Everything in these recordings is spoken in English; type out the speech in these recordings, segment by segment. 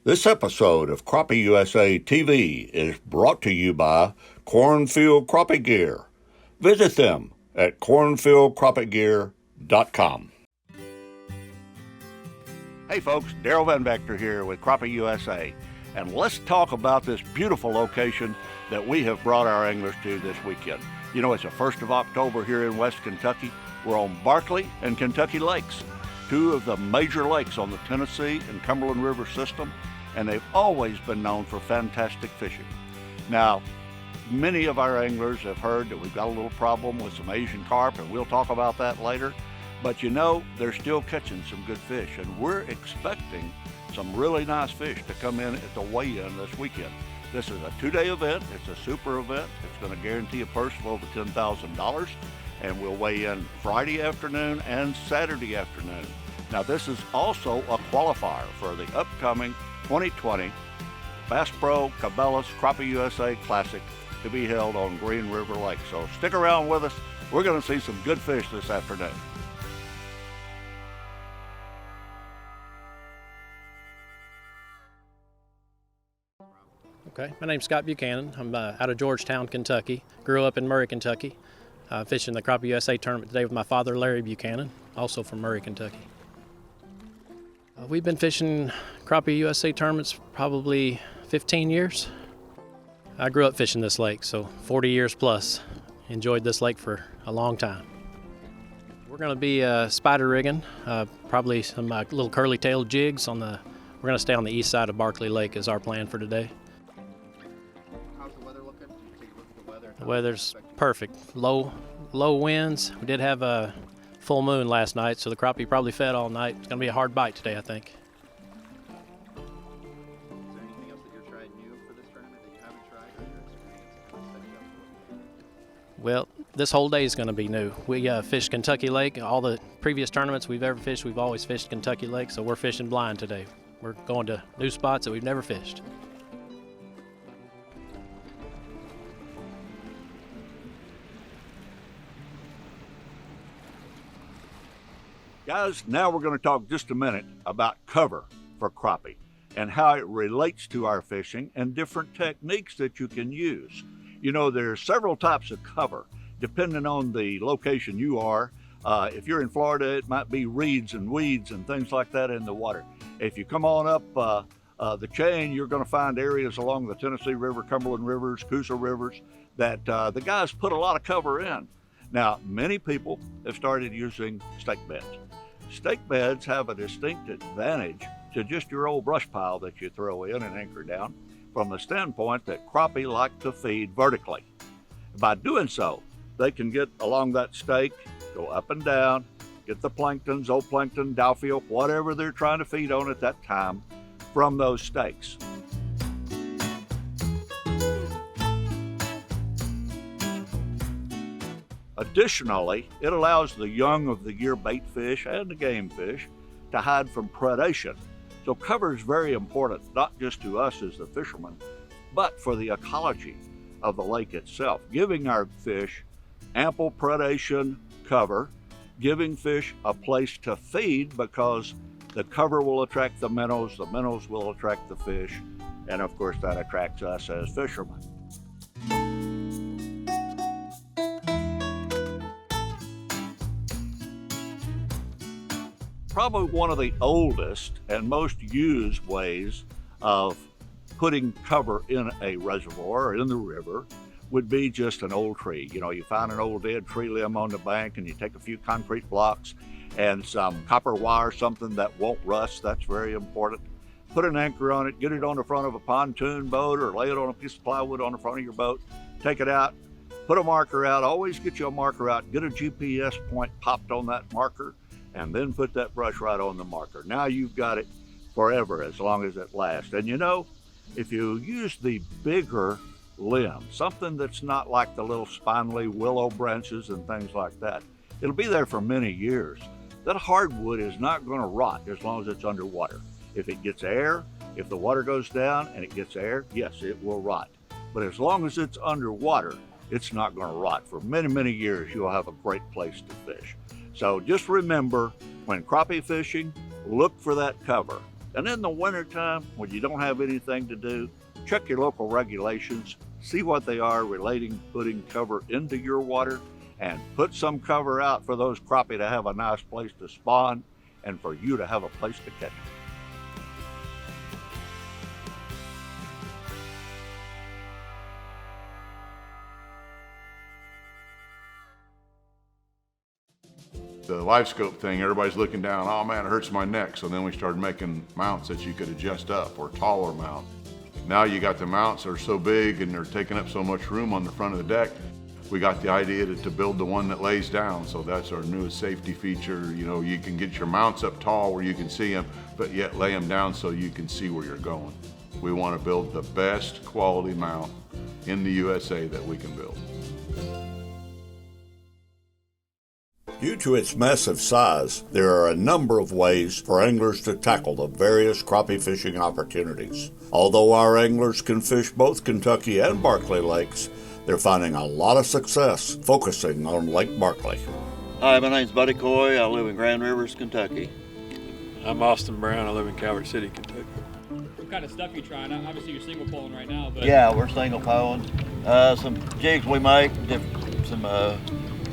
This episode of Crappie USA TV is brought to you by Cornfield Crappie Gear. Visit them at cornfieldcrappiegear.com. Hey folks, Daryl Van Vector here with Crappie USA, and let's talk about this beautiful location that we have brought our anglers to this weekend. You know, it's the 1st of October here in West Kentucky. We're on Barkley and Kentucky Lakes, two of the major lakes on the Tennessee and Cumberland River system, and they've always been known for fantastic fishing. Now, many of our anglers have heard that we've got a little problem with some Asian carp, and we'll talk about that later. But you know, they're still catching some good fish, and we're expecting some really nice fish to come in at the weigh-in this weekend. This is a 2-day event. It's a super event. It's going to guarantee a purse of over $10,000, and we'll weigh in Friday afternoon and Saturday afternoon. Now, this is also a qualifier for the upcoming 2020 Bass Pro Cabela's Crappie USA Classic to be held on Green River Lake. So stick around with us. We're going to see some good fish this afternoon. Okay, my name's Scott Buchanan. I'm out of Georgetown, Kentucky. Grew up in Murray, Kentucky. Fishing the Crappie USA tournament today with my father, Larry Buchanan, also from Murray, Kentucky. We've been fishing Crappie USA tournaments probably 15 years. I grew up fishing this lake, so 40 years plus. Enjoyed this lake for a long time. We're going to be spider rigging, probably some little curly-tailed jigs on the. We're going to stay on the east side of Barkley Lake is our plan for today. How's the weather looking? Did you take a look at the weather? The weather's perfect. Low winds. We did have a full moon last night, so the crappie probably fed all night. It's going to be a hard bite today, I think. Is there anything else that you're trying new for this tournament that you haven't tried, or your experience kind of setting up? Well, this whole day is going to be new. We fished Kentucky Lake. All the previous tournaments we've ever fished, we've always fished Kentucky Lake, so we're fishing blind today. We're going to new spots that we've never fished. Guys, now we're going to talk just a minute about cover for crappie and how it relates to our fishing and different techniques that you can use. You know, there's several types of cover depending on the location you are. If you're in Florida, it might be reeds and weeds and things like that in the water. If you come on up the chain, you're going to find areas along the Tennessee River, Cumberland Rivers, Coosa Rivers that the guys put a lot of cover in. Now, many people have started using stake beds. Stake beds have a distinct advantage to just your old brush pile that you throw in and anchor down from the standpoint that crappie like to feed vertically. By doing so, they can get along that stake, go up and down, get the planktons, zooplankton, dowfield, whatever they're trying to feed on at that time from those stakes. Additionally, it allows the young of the year bait fish and the game fish to hide from predation. So cover is very important, not just to us as the fishermen, but for the ecology of the lake itself, giving our fish ample predation cover, giving fish a place to feed because the cover will attract the minnows will attract the fish, and of course that attracts us as fishermen. Probably one of the oldest and most used ways of putting cover in a reservoir or in the river would be just an old tree. You know, you find an old dead tree limb on the bank and you take a few concrete blocks and some copper wire, something that won't rust. That's very important. Put an anchor on it, get it on the front of a pontoon boat or lay it on a piece of plywood on the front of your boat, take it out, put a marker out, always get you a marker out, get a GPS point popped on that marker, and then put that brush right on the marker. Now you've got it forever, as long as it lasts. And you know, if you use the bigger limb, something that's not like the little spindly willow branches and things like that, it'll be there for many years. That hardwood is not going to rot as long as it's underwater. If it gets air, if the water goes down and it gets air, yes, it will rot. But as long as it's underwater, it's not going to rot. For many, many years, you'll have a great place to fish. So just remember, when crappie fishing, look for that cover. And in the wintertime, when you don't have anything to do, check your local regulations, see what they are relating to putting cover into your water, and put some cover out for those crappie to have a nice place to spawn and for you to have a place to catch them. The live scope thing, everybody's looking down, oh man, it hurts my neck. So then we started making mounts that you could adjust up, or taller mount. Now you got the mounts that are so big and they're taking up so much room on the front of the deck. We got the idea to build the one that lays down. So that's our newest safety feature. You know, you can get your mounts up tall where you can see them, but yet lay them down so you can see where you're going. We want to build the best quality mount in the USA that we can build. Due to its massive size, there are a number of ways for anglers to tackle the various crappie fishing opportunities. Although our anglers can fish both Kentucky and Barkley lakes, they're finding a lot of success focusing on Lake Barkley. Hi, my name's Buddy Coy. I live in Grand Rivers, Kentucky. I'm Austin Brown. I live in Calvert City, Kentucky. What kind of stuff are you trying? Obviously, you're single poling right now, but Yeah, we're single poling. Some jigs we make, some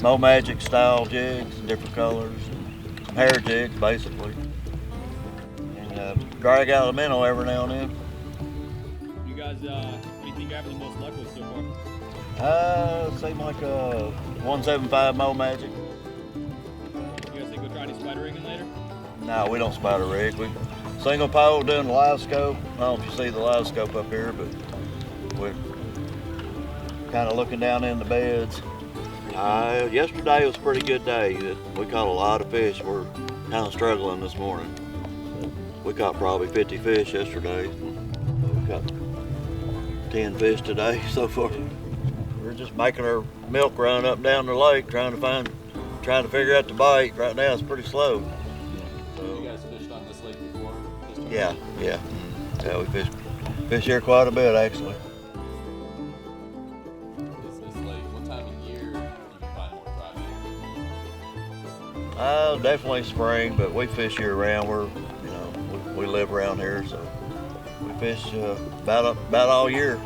Mo Magic style jigs, different colors, some hair jigs basically, and drag out a minnow every now and then. you guys, what do you think you're having the most luck with so far? Seem like a 175 Mo Magic. You guys think we'll try any spider rigging later? No, we don't spider rig. We single pole doing the live scope. I don't know if you see the live scope up here, but we're kind of looking down in the beds. Yesterday was a pretty good day. We caught a lot of fish. We're kind of struggling this morning. We caught probably 50 fish yesterday. We caught 10 fish today so far. We're just making our milk run up and down the lake, trying to figure out the bite. Right now it's pretty slow. You guys fished on this lake before? Yeah. Yeah, we fish here quite a bit actually. This lake, what time of year do you find more crappie? Definitely spring, but we fish year round. We live around here, so we fish about all year.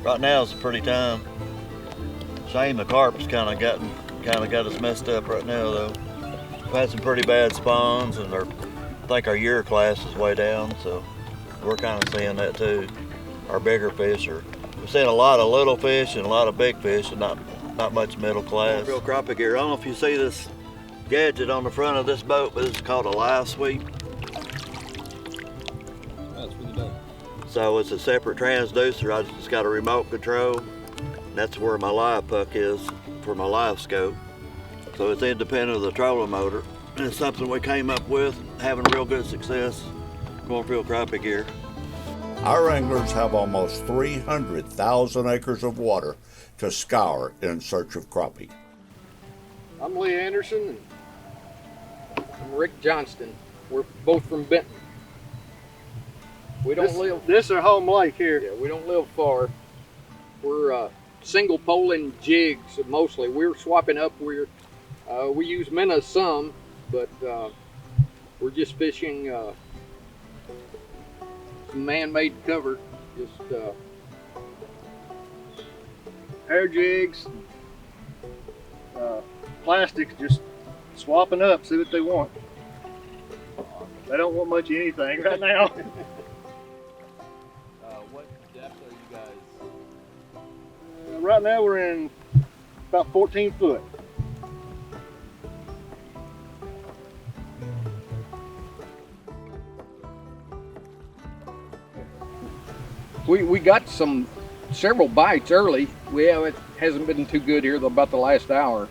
Right now it's a pretty time. Shame the carp's kind of got us messed up right now though. We've had some pretty bad spawns, and I think our year class is way down, so we're kind of seeing that too. Our bigger fish we're seeing a lot of little fish and a lot of big fish, and not much middle class. Real crappie gear. I don't know if you see this gadget on the front of this boat, but it's called a live sweep. That's really dope. So it's a separate transducer. It's got a remote control. That's where my live puck is for my live scope. So it's independent of the trolling motor. And it's something we came up with, having real good success going field crappie gear. Our anglers have almost 300,000 acres of water to scour in search of crappie. I'm Lee Anderson, and I'm Rick Johnston. We're both from Benton. We don't live. This is our home lake here. Yeah, we don't live far. We're single poling jigs mostly. We're swapping up. We use minnows some, but we're just fishing some man-made cover. Just Hair jigs, plastics, just swapping up, see what they want. They don't want much of anything right now. What depth are you guys? Right now we're in about 14 foot. we got several bites early. It hasn't been too good here about the last hour.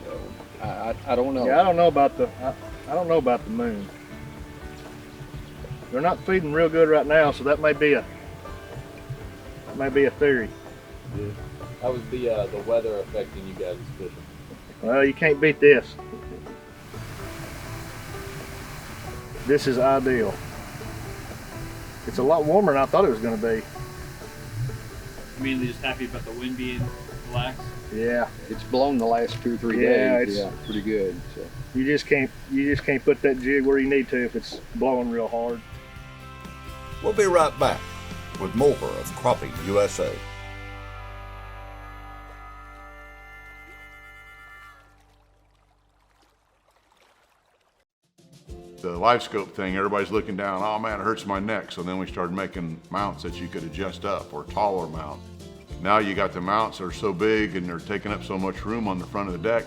So I don't know. Yeah, I don't know about the moon. They're not feeding real good right now, so that may be a theory. Yeah. How was the weather affecting you guys fishing? Well, you can't beat this. This is ideal. It's a lot warmer than I thought it was going to be. Mainly just happy about the wind being Relax. Yeah. It's blown the last 2 or 3 Yeah, days. it's- Yeah, pretty good. So. You just can't put that jig where you need to if it's blowing real hard. We'll be right back with more of Crappie USA. The live scope thing, everybody's looking down, oh man, it hurts my neck. So then we started making mounts that you could adjust up, or taller mount. Now you got the mounts that are so big and they're taking up so much room on the front of the deck.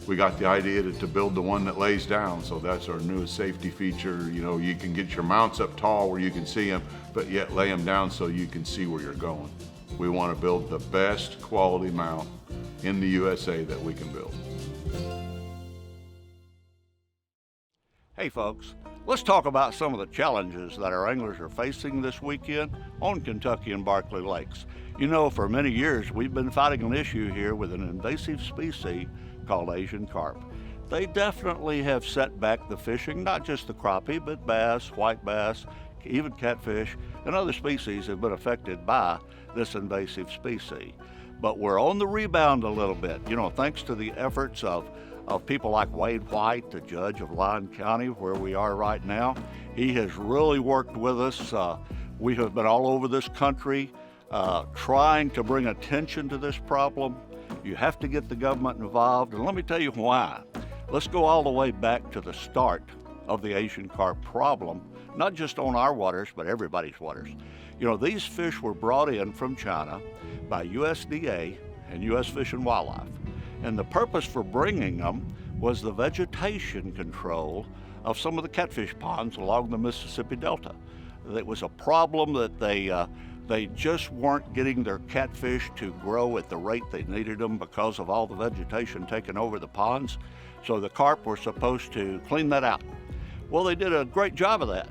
We got the idea to build the one that lays down. So that's our newest safety feature. You know, you can get your mounts up tall where you can see them, but yet lay them down so you can see where you're going. We want to build the best quality mount in the USA that we can build. Hey folks, let's talk about some of the challenges that our anglers are facing this weekend on Kentucky and Barkley Lakes. You know, for many years we've been fighting an issue here with an invasive species called Asian carp. They definitely have set back the fishing, not just the crappie, but bass, white bass, even catfish, and other species have been affected by this invasive species. But we're on the rebound a little bit, you know, thanks to the efforts of people like Wade White, the judge of Lyon County, where we are right now. He has really worked with us. We have been all over this country trying to bring attention to this problem. You have to get the government involved, and let me tell you why. Let's go all the way back to the start of the Asian carp problem, not just on our waters, but everybody's waters. You know, these fish were brought in from China by USDA and U.S. Fish and Wildlife. And the purpose for bringing them was the vegetation control of some of the catfish ponds along the Mississippi Delta. It was a problem that they just weren't getting their catfish to grow at the rate they needed them because of all the vegetation taking over the ponds. So the carp were supposed to clean that out. Well, they did a great job of that,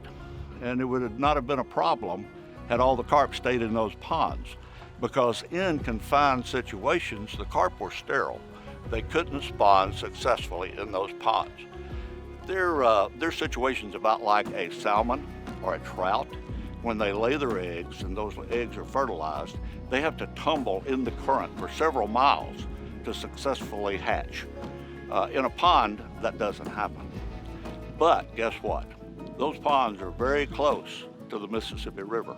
and it would not have been a problem had all the carp stayed in those ponds, because in confined situations, the carp were sterile. They couldn't spawn successfully in those ponds. Their situation's about like a salmon or a trout. When they lay their eggs and those eggs are fertilized, they have to tumble in the current for several miles to successfully hatch. In a pond, that doesn't happen. But guess what? Those ponds are very close to the Mississippi River.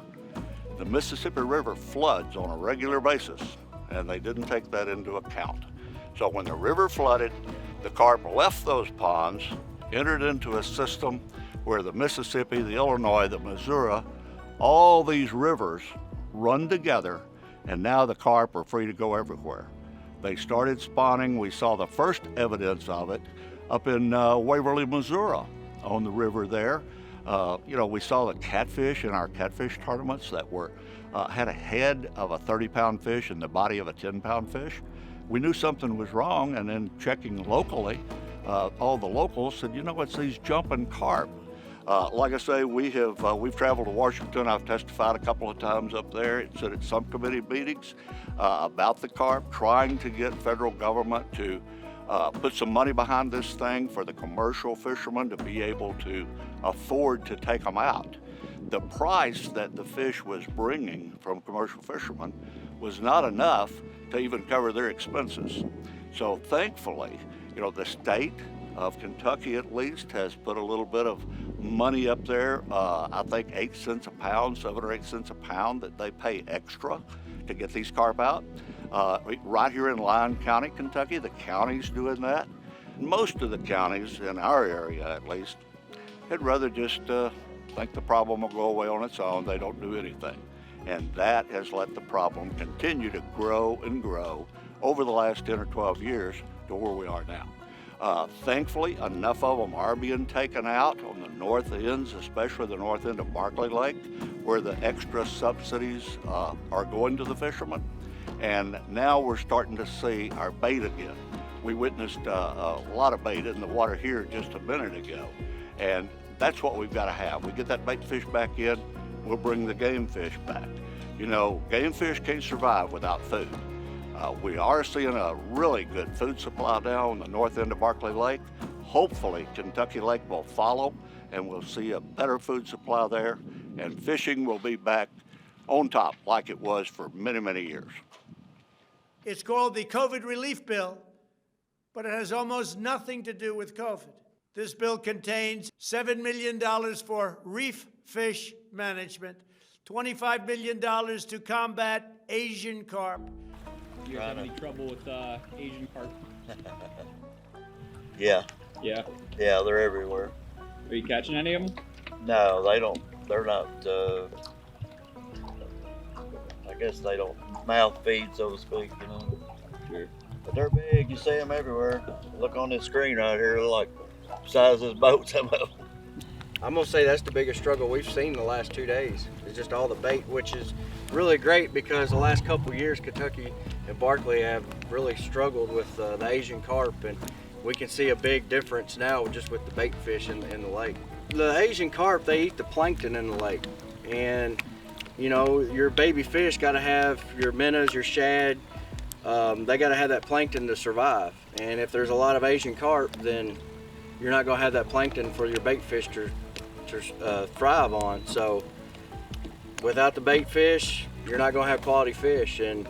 The Mississippi River floods on a regular basis, and they didn't take that into account. So when the river flooded, the carp left those ponds, entered into a system where the Mississippi, the Illinois, the Missouri, all these rivers run together, and now the carp are free to go everywhere. They started spawning. We saw the first evidence of it up in Waverly, Missouri, on the river there. You know, we saw the catfish in our catfish tournaments that were had a head of a 30-pound fish and the body of a 10-pound fish. We knew something was wrong, and then checking locally, all the locals said, you know, it's these jumping carp. Like I say, we've traveled to Washington. I've testified a couple of times up there. It's at some committee meetings about the carp, trying to get federal government to put some money behind this thing for the commercial fishermen to be able to afford to take them out. The price that the fish was bringing from commercial fishermen was not enough to even cover their expenses. So thankfully, you know, the state of Kentucky at least has put a little bit of money up there. I think 8 cents a pound, 7 or 8 cents a pound that they pay extra to get these carp out. Right here in Lyon County, Kentucky, the county's doing that. Most of the counties in our area at least, had rather just think the problem will go away on its own. They don't do anything. And that has let the problem continue to grow and grow over the last 10 or 12 years to where we are now. Thankfully, enough of them are being taken out on the north ends, especially the north end of Barkley Lake, where the extra subsidies are going to the fishermen. And now we're starting to see our bait again. We witnessed a lot of bait in the water here just a minute ago. And that's what we've got to have. We get that bait fish back in, we'll bring the game fish back. You know, game fish can't survive without food. We are seeing a really good food supply now on the north end of Barkley Lake. Hopefully, Kentucky Lake will follow, and we'll see a better food supply there, and fishing will be back on top like it was for many, many years. It's called the COVID Relief Bill, but it has almost nothing to do with COVID. This bill contains $7 million for reef fish management, $25 million to combat Asian carp. Do you guys have any trouble with Asian carp? Yeah. Yeah. Yeah, they're everywhere. Are you catching any of them? No, they don't. They're not. I guess they don't mouth feed, so to speak. You know. Sure. But they're big. You see them everywhere. Look on this screen right here. They're like the size of this boat. Some of them. I'm gonna say that's the biggest struggle we've seen the last 2 days. It's just all the bait, which is really great because the last couple of years Kentucky and Barkley have really struggled with the Asian carp, and we can see a big difference now just with the bait fish in the lake. The Asian carp, they eat the plankton in the lake, and you know, your baby fish got to have your minnows, your shad. They got to have that plankton to survive, and if there's a lot of Asian carp, then you're not going to have that plankton for your bait fish to thrive on. So without the bait fish, you're not going to have quality fish. And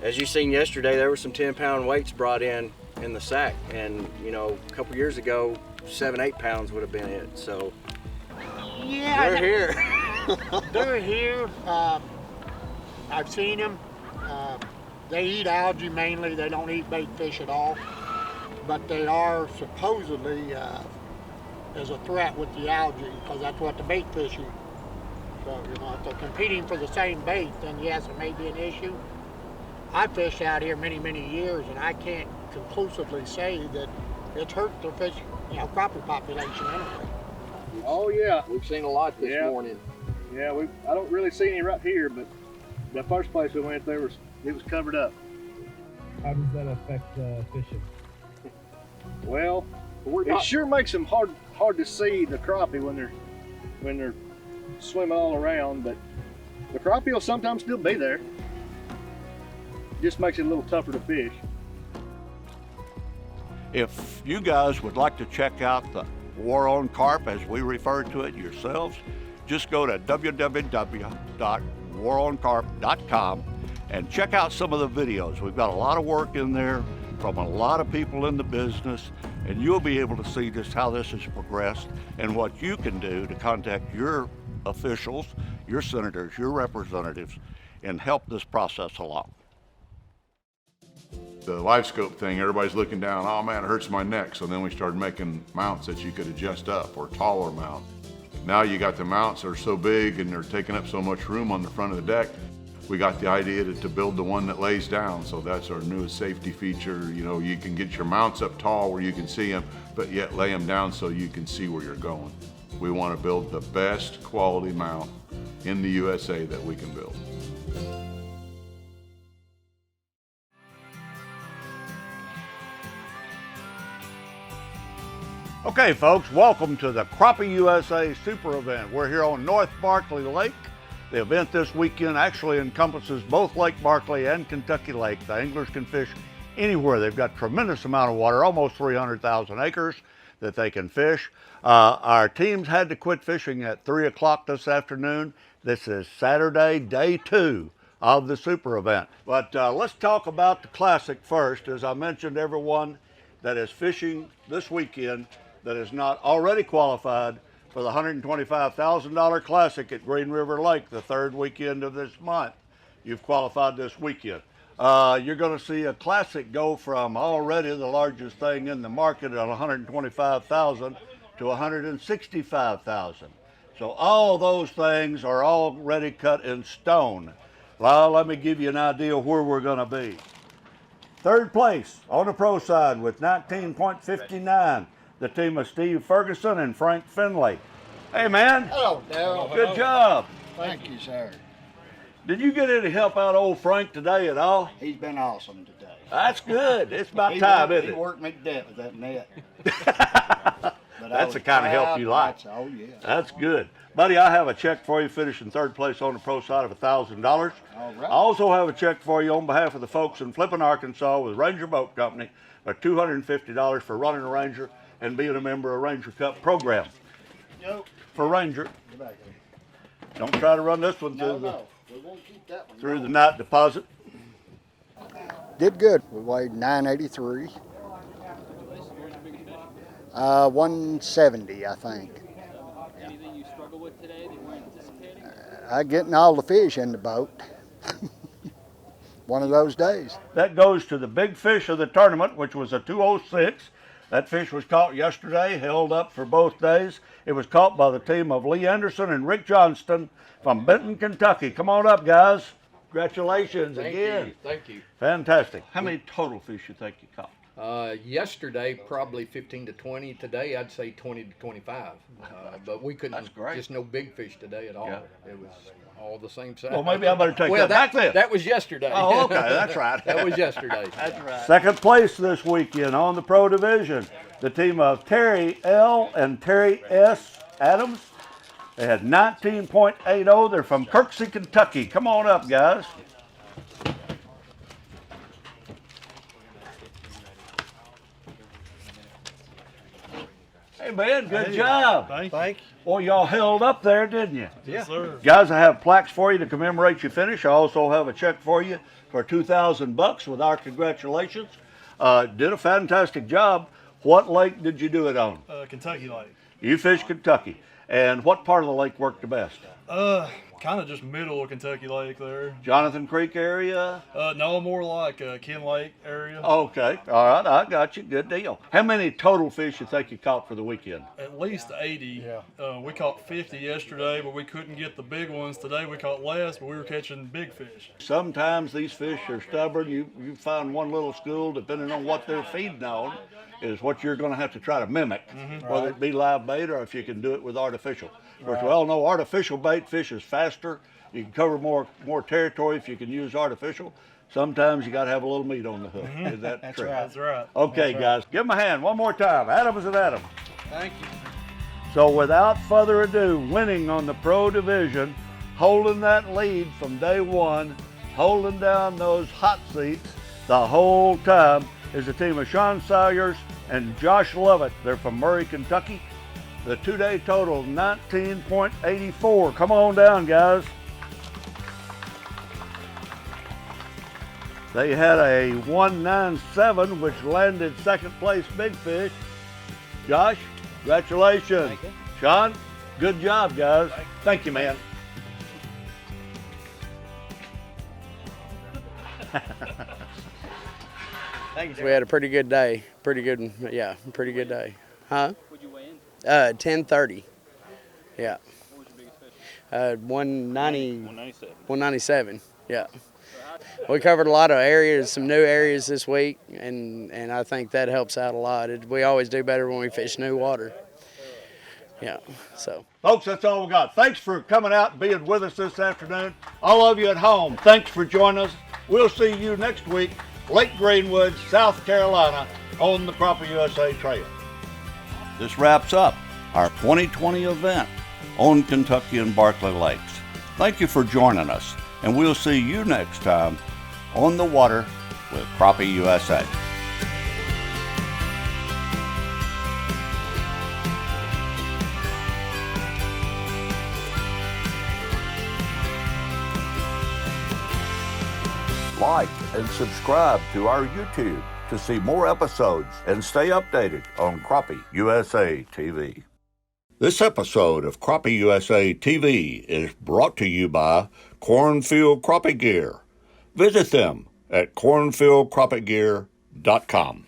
as you seen yesterday, there were some 10-pound weights brought in the sack, and you know, a couple years ago 7-8 pounds would have been it. So yeah, they're here. They're here. I've seen them. They eat algae mainly. They don't eat bait fish at all, but they are supposedly as a threat with the algae, because that's what the bait fish eat. So, you know, if they're competing for the same bait, then yes, it may be an issue. I fished out here many, many years, and I can't conclusively say that it's hurt the fish, you know, crappie population anyway. Oh yeah, we've seen a lot this morning. Yeah, I don't really see any right here, but the first place we went there it was covered up. How does that affect fishing? Well, it sure makes them hard to see the crappie when they're swimming all around, but the crappie will sometimes still be there. Just makes it a little tougher to fish. If you guys would like to check out the War on Carp, as we refer to it yourselves, just go to www.waroncarp.com and check out some of the videos. We've got a lot of work in there from a lot of people in the business, and you'll be able to see just how this has progressed and what you can do to contact your officials, your senators, your representatives, and help this process along. The live scope thing, everybody's looking down, oh man, it hurts my neck. So then we started making mounts that you could adjust up, or taller mount. Now you got the mounts that are so big and they're taking up so much room on the front of the deck. We got the idea to build the one that lays down. So that's our newest safety feature. You know, you can get your mounts up tall where you can see them, but yet lay them down so you can see where you're going. We want to build the best quality mount in the USA that we can build. Okay, folks, welcome to the Crappie USA Super Event. We're here on North Barkley Lake. The event this weekend actually encompasses both Lake Barkley and Kentucky Lake. The anglers can fish anywhere. They've got a tremendous amount of water, almost 300,000 acres that they can fish. Our teams had to quit fishing at 3 o'clock this afternoon. This is Saturday, day 2 of the Super Event. But let's talk about the Classic first. As I mentioned, everyone that is fishing this weekend that is not already qualified for the $125,000 Classic at Green River Lake the 3rd weekend of this month, you've qualified this weekend. You're going to see a Classic go from already the largest thing in the market at $125,000 to $165,000. So all those things are already cut in stone. Well, let me give you an idea where we're going to be. 3rd place on the pro side with 19.59, the team of Steve Ferguson and Frank Finley. Hey, man. Hello, Darryl. Good job. Thank you, sir. Did you get any help out of old Frank today at all? He's been awesome today. That's good. It's about time, isn't it? He worked me to death with that net. That's the kind of help you like. Oh, yeah. That's good. Buddy, I have a check for you finishing 3rd place on the pro side of $1,000. All right. I also have a check for you on behalf of the folks in Flippin, Arkansas with Ranger Boat Company for $250 for running a Ranger and being a member of Ranger Cup program. Yo. For Ranger. Get back here. Don't try to run this one No, we won't keep that one. through the night deposit. Did good. We weighed 983. 170, I think. Anything you struggled with today that you weren't anticipating? Getting all the fish in the boat. One of those days. That goes to the big fish of the tournament, which was a 206. That fish was caught yesterday, held up for both days. It was caught by the team of Lee Anderson and Rick Johnston from Benton, Kentucky. Come on up, guys. Congratulations again. Thank you. Fantastic. How many total fish you think you caught? Yesterday, probably 15 to 20. Today, I'd say 20 to 25. But we couldn't, That's great. Just no big fish today at all. Yeah. It was all the same size. Well, maybe I better take well, that back then. That was yesterday. Oh, okay, that's right. That was yesterday. That's right. Second place this weekend on the Pro Division, the team of Terry L. and Terry S. Adams. They had 19.80. They're from Kirksey, Kentucky. Come on up, guys. Hey, man, good job. Thank you. Well, y'all held up there, didn't you? Yes, sir. Guys, I have plaques for you to commemorate your finish. I also have a check for you for $2,000 with our congratulations. Did a fantastic job. What lake did you do it on? Kentucky Lake. You fished Kentucky. And what part of the lake worked the best? Kind of just middle of Kentucky Lake there. Jonathan Creek area? No, more like Ken Lake area. Okay, all right, I got you. Good deal. How many total fish you think you caught for the weekend? At least 80. Yeah. We caught 50 yesterday, but we couldn't get the big ones. Today we caught less, but we were catching big fish. Sometimes these fish are stubborn. You find one little school, depending on what they're feeding on, is what you're going to have to try to mimic, whether it be live bait or if you can do it with artificial. Of course, we all know artificial bait fishes faster. You can cover more territory if you can use artificial. Sometimes you got to have a little meat on the hook. Is that That's true? right. That's right. Okay, guys, give them a hand one more time. Adams and Adams. Thank you. So without further ado, winning on the Pro Division, holding that lead from day one, holding down those hot seats the whole time, is the team of Sean Salyers and Josh Lovett. They're from Murray, Kentucky. The two-day total, 19.84. Come on down, guys. They had a 197, which landed second place big fish. Josh, congratulations. Thank you. Sean, good job, guys. Thank you, man. We had a pretty good day. Pretty good day. Huh? What'd you weigh in? 1030. Yeah. What was your biggest fish? 197. Yeah. We covered a lot of areas, some new areas this week, and I think that helps out a lot. We always do better when we fish new water. Yeah, so. Folks, that's all we got. Thanks for coming out and being with us this afternoon. All of you at home, thanks for joining us. We'll see you next week, Lake Greenwood, South Carolina, on the Crappie USA Trail. This wraps up our 2020 event on Kentucky and Barkley Lakes. Thank you for joining us, and we'll see you next time on the water with Crappie USA. Like and subscribe to our YouTube to see more episodes and stay updated on Crappie USA TV. This episode of Crappie USA TV is brought to you by Cornfield Crappie Gear. Visit them at cornfieldcrappiegear.com.